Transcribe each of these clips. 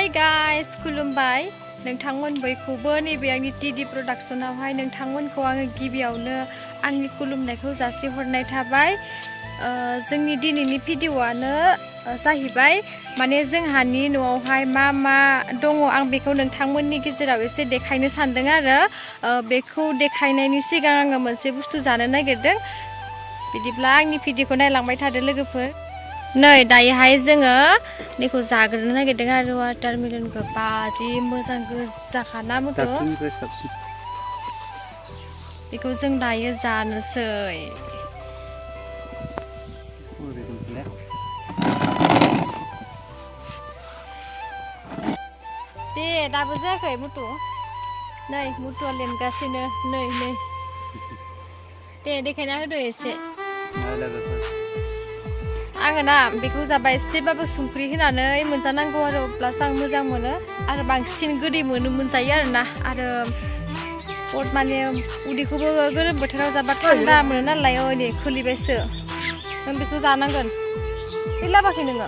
hi guys खुलुमबाय नोंथांमोन बयखौबो नैबे आंनि टीडी प्रडाक्शनावहाय नोंथांमोनखौ आङो गिबियावनो आंनि खुलुमनायखौ जासिहरनाय थाबाय जोंनि दिनैनि भिडिअआनो जाहैबाय माने जोंहानि न'आवहाय मा मा दङ आं बेखौ नोंथांमोननि गेजेराव एसे देखायनो सानदों आरो बेखौ देखायनायनि सिगां आङो मोनसे बुस्थु जानो नागिरदों बिदिब्ला आंनि भिडिअखौ नायलांबाय थादो लोगोफोर नै दायोहाय जोङो बेखौ जाग्रोनो नागिरदों आरो वाटारमेलनखौ बाजि मोजां गोजाखाना मुथु बेखौ जों दायो जानोसै दे दाबो जायाखै मुथु नै मुथुआ लेमगासिनो नै नै दे देखायना होदो एसे आङो ना बेखौ जाबा एसेबाबो संख्रि होनानै मोनजानांगौ आरो अब्लासो आं मोजां मोनो आरो बांसिन गोदै मोनजायो आरोना आरो माने उदैखौबो गोलोम बोथोराव जाबा थान्दा मोनो नालाय नै खोलिबायसो नों बेखौ जानांगोन बे लाबाखै नोङो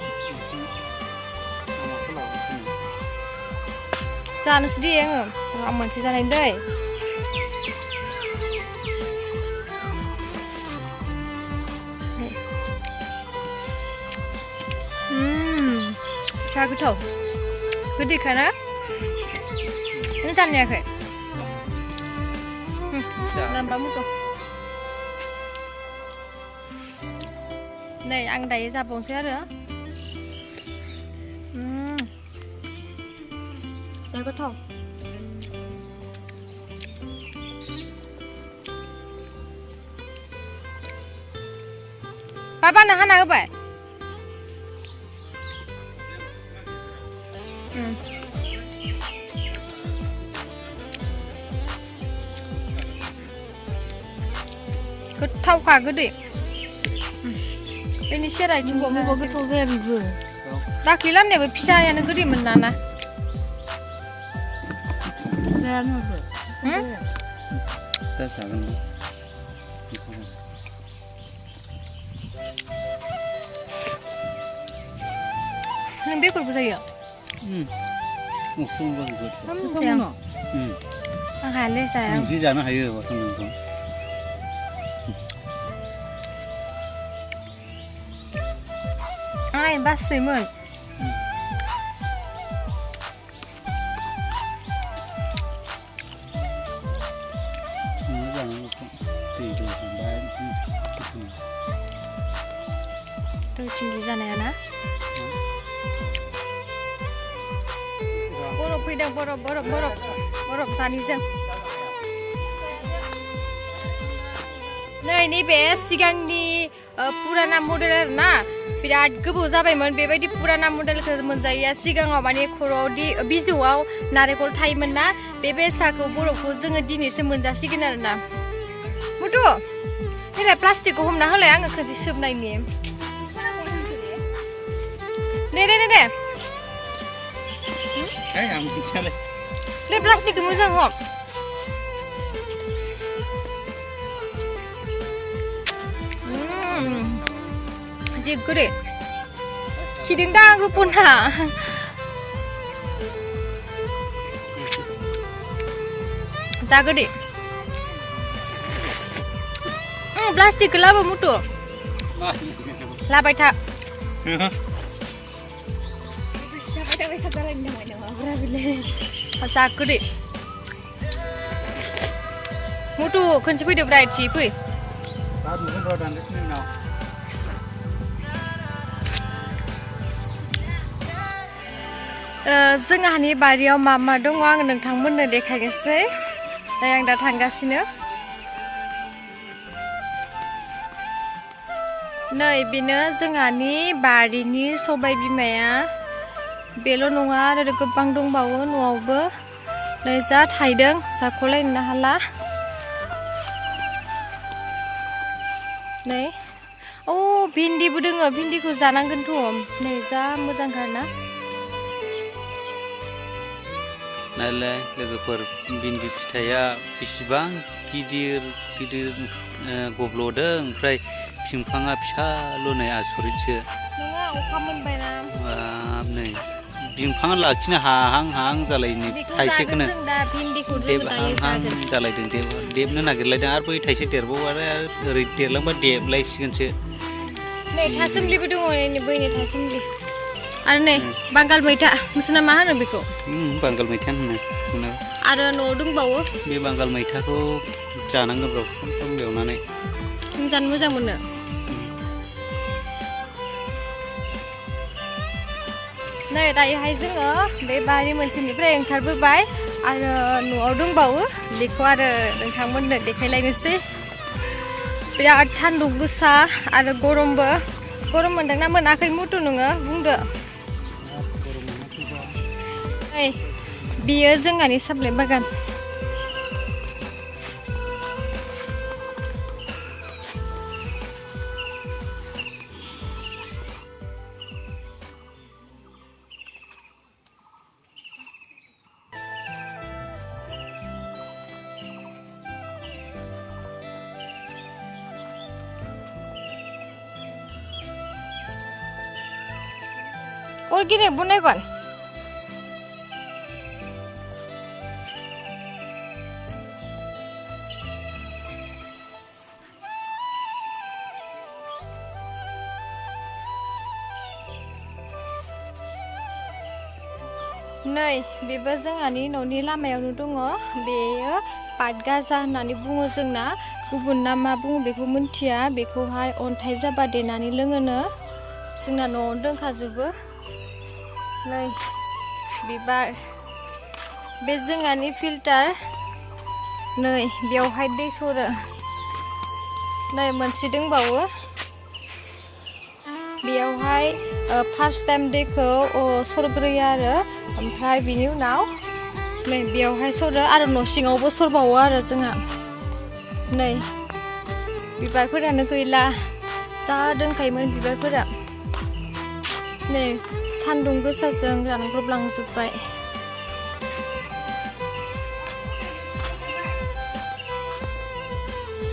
जानोसै दे आङो आं मोनसे जानाय दै फिसा गोथाव गोदैखाना नों जानायाखै नाम्बा मुथु नै आं दायो जाबावनोसै आरो जा गोथाव बाबानो हाना होबाय गोथावखा गोदै बेनि सेरायथिंबो गोथाव जाया बेबो दाख्लै लामनायाबो फिसायानो गोदैमोन ना नों बेगरबो जायो आं हायालै जाया जानो हायो आं बासैमोन टिंगि जानाया ना बरफ फैदों बरफ सानैजों नै नैबे सिगांनि पुराना मडेल आरो ना बिराद गोबाव जाबायमोन बेबायदि पुराना मडेलखौ मोनजायैया सिगाङाव माने खर'आवदि बिजौआव नारेंखल थायोमोन ना बे बेसाखौ बरफखौ जोङो दिनैसो मोनजासिगोन आरो ना मुथु नैलाय प्लास्टिकखौ हमना होलाय आङो खोनसे सोबनायनि दे ले प्लास्टिकखौ मोजां हम जि गोदै खिदों दा आं रुपना जा गोदै प्लास्टिकखौ लाबो मुथु लाबाय था जा गोदै मुथु खनसे फैदो ब्रा इथि फै जोंहानि बारियाव मा मा दङ आं नोंथांमोननो देखायनोसै दायो आं दा थांगासिनो नै बेनो जोंहानि बारिनि सबाय बिमाया बेल' नङा आरो गोबां दंबावो न'आवबो नै जा थायदों जाख'लायनो हाला नै भिन्दिबो दोङो भिन्दिखौ जानांगोनथ' नै जा मोजांथारना नायलाय लोगोफोर भिन्दि फिथाइया बेसेबां गिदिर गब्ल'दों ओमफ्राय बिफाङा फिसाल' नै आसरितसो नङा अखा मोनबायना नै बिफां लाखिनो हाहां जालायनो बेखौ थाइसेखौनो जागोन जों दा भिन्दिखौ जों देब दायो हां जागोन जालायदों देबनो नागिरलायदों आरो बै थाइसे देरबावो आरो ओरै देरलांबा देबलायसिगोनसो नै थासोमलिबो दङ नै बैनि थासोमलि आरो नै बांगाल मैथा नोंसोरना मा होनो बेखौ बांगाल मैथा होनो आरो न'आव दंबावो बे बांगाल मैथाखौ जानांगौ र' सम बेवनानै जानो मोजां मोनो नै दायोहाय जोङो बे बारि मोनसेनिफ्राय ओंखारबोबाय आरो न'आव दंबावो बेखौ आरो नोंथांमोननो देखायलायनोसै बिराद सान्दुं गोसा आरो गरमबो गरम मोनदोंना मोनाखै मुथु नोङो बुंदो नै बियो जोंहानि साबलाइ बागान अर्गेनिक बनायगोन नै बेबो जोंहानि न'नि लामायावनो दङ बेयो पाटगाजा होननानै बुङो जोंना गुबुनना मा बुङो बेखौ मिन्थिया बेखौहाय अन्थाइ जाबा देनानै लोङोनो जोंना न'आवनो दोंखाजोबो नै बिबार बे जोंहानि फिल्टार नै बेवहाय दै सरो नै मोनसे दंबावो बेयावहाय फार्स्ट टाइम दैखौ सरग्रोयो आरो ओमफ्राय बिनि उनाव नै बेयावहाय सरो आरो न' सिङावबो सरबावो आरो जोंहा नै बिबारफोरानो गैला जा दोंखायोमोन बिबारफोरा नै सान्दुं गोसाजों रानब्रबलांजोब्बाय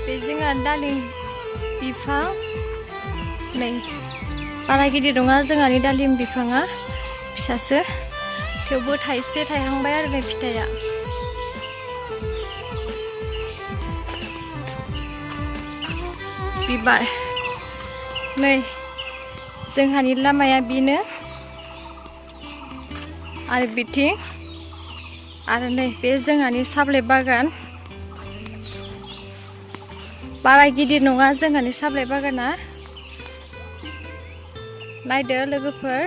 बे जोंहा दालिम बिफां नै बारा गिदिर नङा जोंहानि दालिम बिफाङा फिसासो थेवबो थाइसे थायहांबाय आरो नै फिथाइया बिबार नै जोंहानि लामाया बेनो आरो बिथिं आरो नै बे जोंहानि साबलाइ बागान बारा गिदिर नङा जोंहानि साबलाइ बागाना नायदो लोगोफोर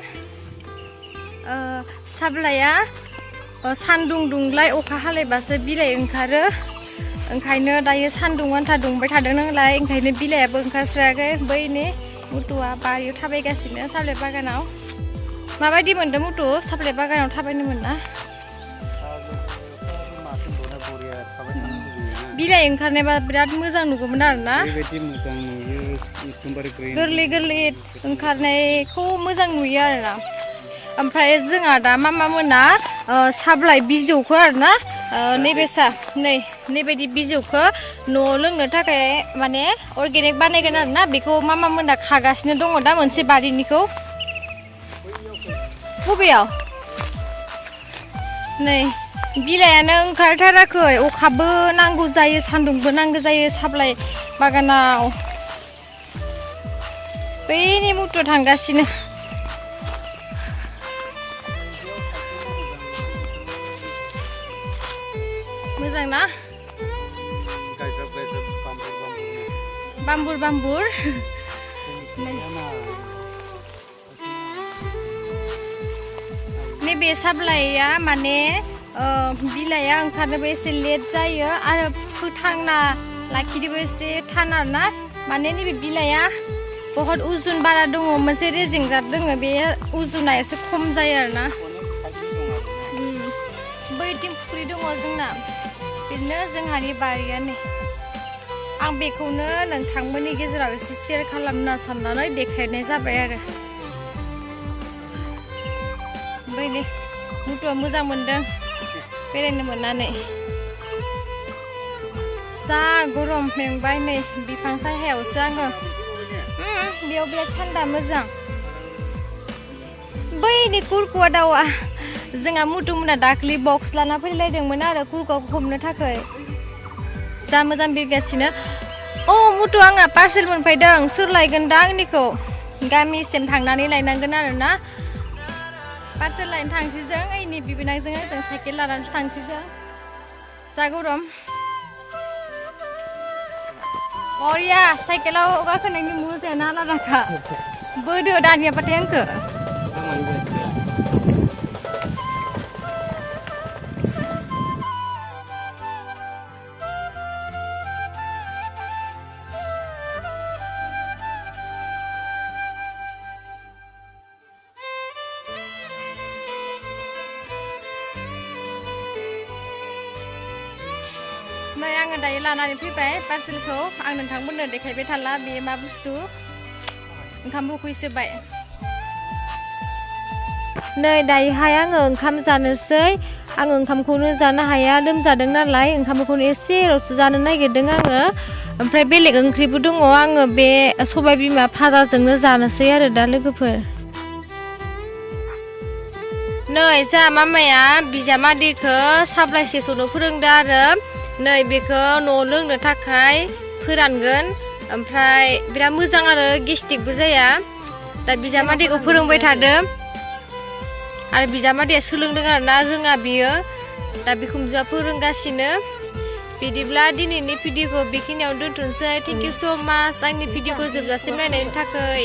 साबलाइया सान्दुं दुंलाय अखा हालायबासो बिलाइ ओंखारो ओंखायनो दायो सान्दुं आन्था दुंबाय थादों नालाय ओंखायनो बिलाइयाबो ओंखारस्रायाखै बैनि मुथुआ बारियाव थाबायगासिनो साबलाइ बागानाव माबायदि मोनदों मुथु साबलाइ बागानाव थाबायनो मोना बिलाइ ओंखारनायबा बिराद मोजां नुगौमोन आरोना गोरलै गोरलै ओंखारनायखौ मोजां नुयो आरोना ओमफ्राय जोंहा दा मामा मोना साबलाइ बिजौखौ आरोना नैबायदि बिजौखौ न'आव लोंनो थाखाय माने अर्गेनिक बानायगोन आरोना बेखौ मामा मोना खागासिनो दङ दा मोनसे बारिनिखौ बबेयाव नै बिलाइयानो ओंखारथाराखै अखाबो नांगौ जायो सान्दुंबो नांगौ जायो साबलाइ बागानाव बैनि मुथु थांगासिनो मोजां ना बाम्बुर बाम्बुर नैबे साबलाइया माने बिलाइया ओंखारनोबो एसे लेट जायो आरो फोथांना लाखिनोबो एसे थान आरोना माने नैबे बिलाइया बहुत उजुन बारा दङ मोनसे रेजें जात दङ बे उजुना एसे खम जायो आरोना बैथिं फुख्रि दङ जोंना बिदिनो जोंहानि बारिया नै आं बेखौनो नोंथांमोननि गेजेराव एसे शेयार खालामनो साननानै देखायनाय जाबाय आरो ओमफ्राय नै मुथुआ मोजां मोनदों बेरायनो मोननानै जा गरम मेंबाय नै बिफां सायावसो आङो बेयाव बिराद थान्दा मोजां बैनि कुरकुवा दाउआ जोंहा मुथुमोना दाख्लि बक्स लाना फैलायदोंमोन आरो कुरकुवाखौ हमनो थाखाय जा मोजां बिरगासिनो अ मुथु आंना पार्सेल मोनफैदों सोर लायगोन दा आंनिखौ गामिसिम थांनानै लायनांगोन आरो ना पार्सेल लायनो थांसै जों ओइनि बिबोनांजों जों साइकेल लानानैसो थांसै जों जा गरम बरिया साइकेलाव गाखोनायनि मुजायानो आलादाखा बोदो दानियाबाथाय आंखो नै आङो दायो लानानै फैबाय पार्सेलखौ आं नोंथांमोननो देखायबाय थाला बे मा बुस्थु ओंखामबो उखैसोबाय नै दायोहाय आङो ओंखाम जानोसै आङो ओंखामखौनो जानो हाया लोमजादों नालाय ओंखामखौनो एसेल'सो जानो नागिरदों आङो ओमफ्राय बेलेग ओंख्रिबो दङ आङो बे सबाय बिमा भाजाजोंनो जानोसै आरो दा लोगोफोर नै जा मामाया बिजामादैखौ साप्लाय स्टेसनाव फोरोंदो आरो नै बेखौ न' लोंनो थाखाय फोरानगोन ओमफ्राय बिराद मोजां आरो गेस्टिकबो जाया दा बिजामादैखौ फोरोंबाय थादों आरो बिजामादैया सोलोंदों आरो ना रोङा बियो दा बिखुनजोआ फोरोंगासिनो बिदिब्ला दिनैनि भिडिअखौ बेखिनियावनो दोनथ'नोसै थेंक इउ स' माच आंनि भिडिअखौ जोबजासिम नायनायनि थाखाय